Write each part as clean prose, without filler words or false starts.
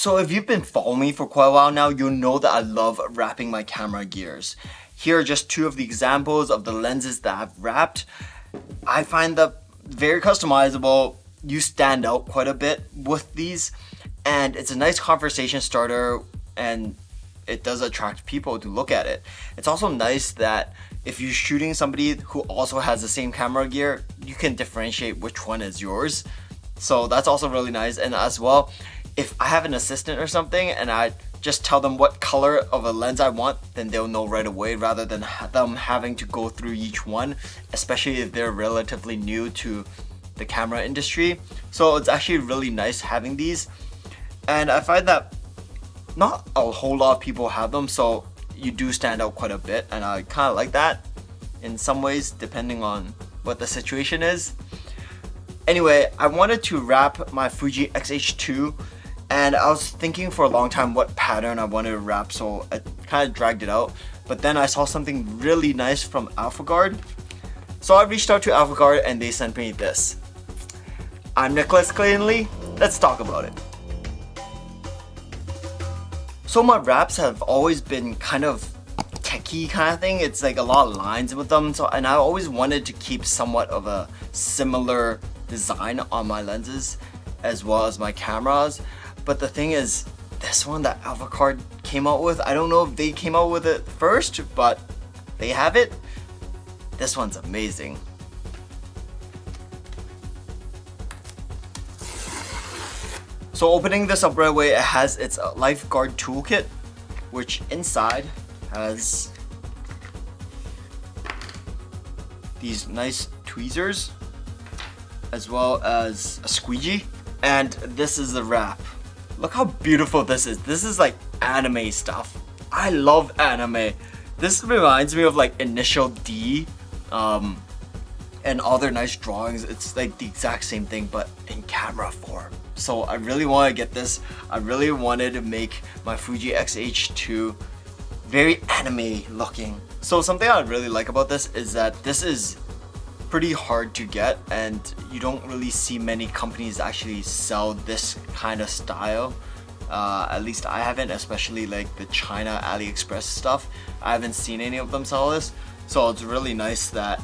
So if you've been following me for quite a while now, you'll know that I love wrapping my camera gears. Here are just two of the examples of the lenses that I've wrapped. I find that very customizable. You stand out quite a bit with these, and it's a nice conversation starter, and it does attract people to look at it. It's also nice that if you're shooting somebody who also has the same camera gear, you can differentiate which one is yours. So that's also really nice. And as well, if I have an assistant or something and I just tell them what color of a lens I want, then they'll know right away rather than them having to go through each one, especially if they're relatively new to the camera industry. So it's actually really nice having these. And I find that not a whole lot of people have them, so you do stand out quite a bit, and I kind of like that in some ways depending on what the situation is. Anyway, I wanted to wrap my Fuji X-H2, and I was thinking for a long time what pattern I wanted to wrap, so I kind of dragged it out. But then I saw something really nice from Alphagvrd, so I reached out to Alphagvrd and they sent me this. I'm Nicholas Claytonley, let's talk about it. So my wraps have always been kind of techie kind of thing. It's like a lot of lines with them, and I always wanted to keep somewhat of a similar design on my lenses as well as my cameras. But the thing is, this one that Alphagvrd came out with, I don't know if they came out with it first, but they have it. This one's amazing. So opening this up right away, it has its Alphagvrd toolkit, which inside has these nice tweezers as well as a squeegee, and this is the wrap. Look how beautiful this is. This is like anime stuff. I love anime. This reminds me of like Initial D and all their nice drawings. It's like the exact same thing but in camera form. So I really want to get this. I really wanted to make my Fuji X-H2 very anime looking. So something I really like about this is that this is pretty hard to get, and you don't really see many companies actually sell this kind of style. At least I haven't, especially like the China AliExpress stuff. I haven't seen any of them sell this. So it's really nice that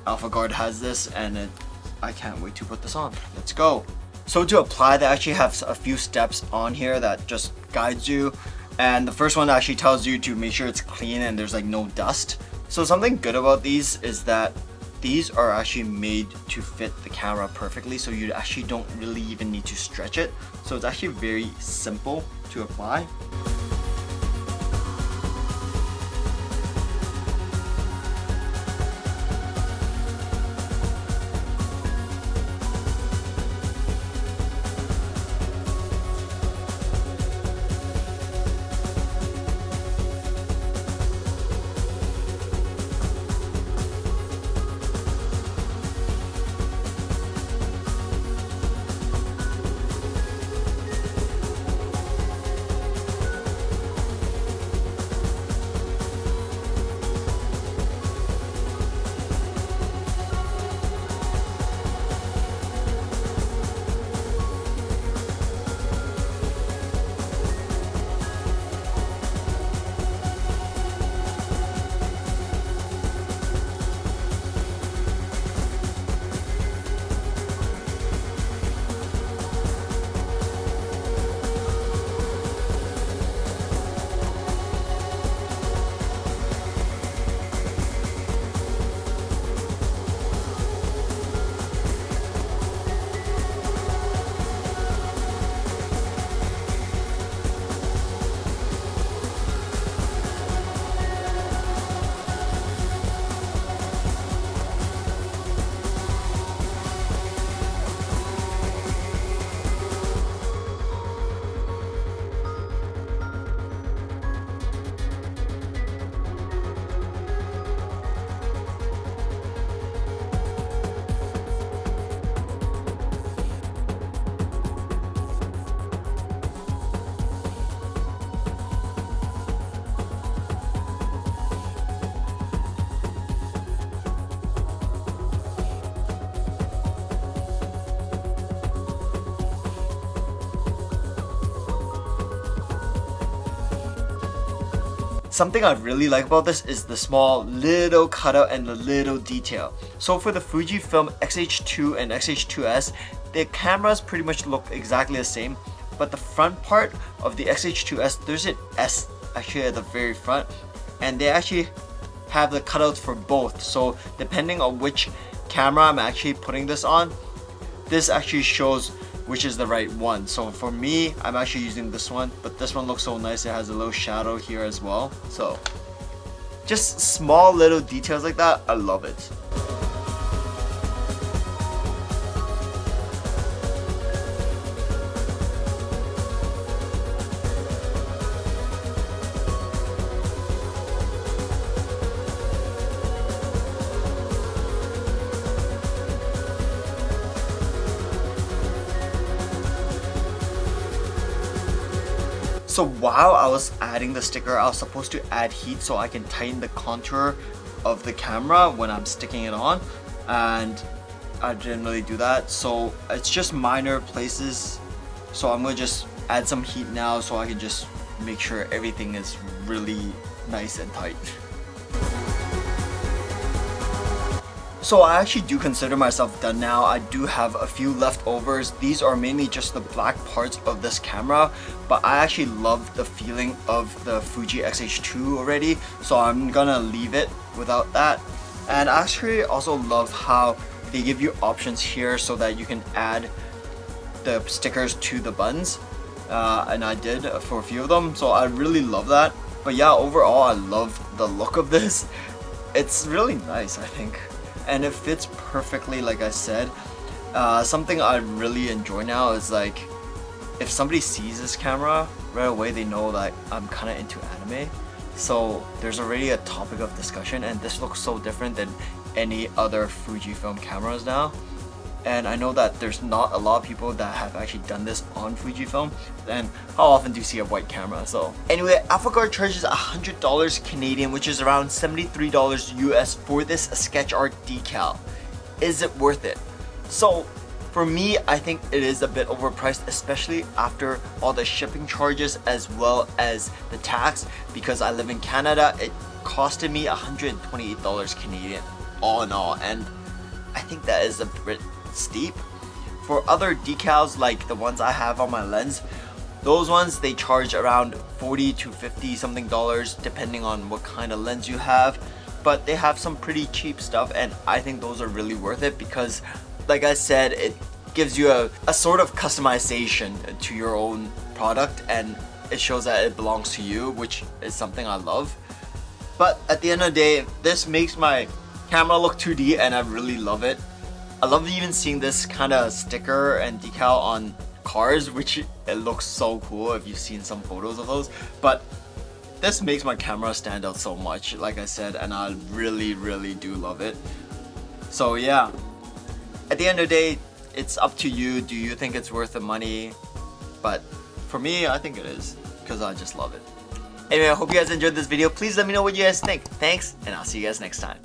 Alphagvrd has this, and I can't wait to put this on. Let's go. So to apply, they actually have a few steps on here that just guides you. And the first one actually tells you to make sure it's clean and there's like no dust. So something good about these is that these are actually made to fit the camera perfectly, so you actually don't really even need to stretch it. So it's actually very simple to apply. Something I really like about this is the small little cutout and the little detail. So for the Fujifilm X-H2 and X-H2S, the cameras pretty much look exactly the same, but the front part of the X-H2S, there's an S actually at the very front, and they actually have the cutouts for both. So depending on which camera I'm actually putting this on, this actually shows which is the right one. So for me, I'm actually using this one, but this one looks so nice. It has a little shadow here as well. So just small little details like that, I love it. So while I was adding the sticker, I was supposed to add heat so I can tighten the contour of the camera when I'm sticking it on, and I didn't really do that. So it's just minor places. So I'm gonna just add some heat now so I can just make sure everything is really nice and tight. So I actually do consider myself done now. I do have a few leftovers. These are mainly just the black parts of this camera, but I actually love the feeling of the Fuji X-H2 already, so I'm gonna leave it without that. And I actually also love how they give you options here so that you can add the stickers to the buttons, and I did for a few of them, so I really love that. But yeah, overall I love the look of this. It's really nice, I think. And it fits perfectly, like I said. Something I really enjoy now is like, if somebody sees this camera, right away they know that I'm kind of into anime. So there's already a topic of discussion, and this looks so different than any other Fujifilm cameras now. And I know that there's not a lot of people that have actually done this on Fujifilm. And how often do you see a white camera? So anyway, Alphagvrd charges $100 Canadian, which is around $73 US for this sketch art decal. Is it worth it? So for me, I think it is a bit overpriced, especially after all the shipping charges as well as the tax. Because I live in Canada, it costed me $128 Canadian all in all, and I think that is a bit steep. For other decals like the ones I have on my lens, those ones they charge around 40 to 50 something dollars depending on what kind of lens you have, but they have some pretty cheap stuff, and I think those are really worth it because, like I said, it gives you a sort of customization to your own product, and it shows that it belongs to you, which is something I love. But at the end of the day, this makes my camera look 2D, and I really love it. I love even seeing this kind of sticker and decal on cars, which it looks so cool if you've seen some photos of those. But this makes my camera stand out so much, like I said, and I really do love it. So yeah, at the end of the day, it's up to you. Do you think it's worth the money? But for me, I think it is, because I just love it. Anyway, I hope you guys enjoyed this video. Please let me know what you guys think. Thanks, and I'll see you guys next time.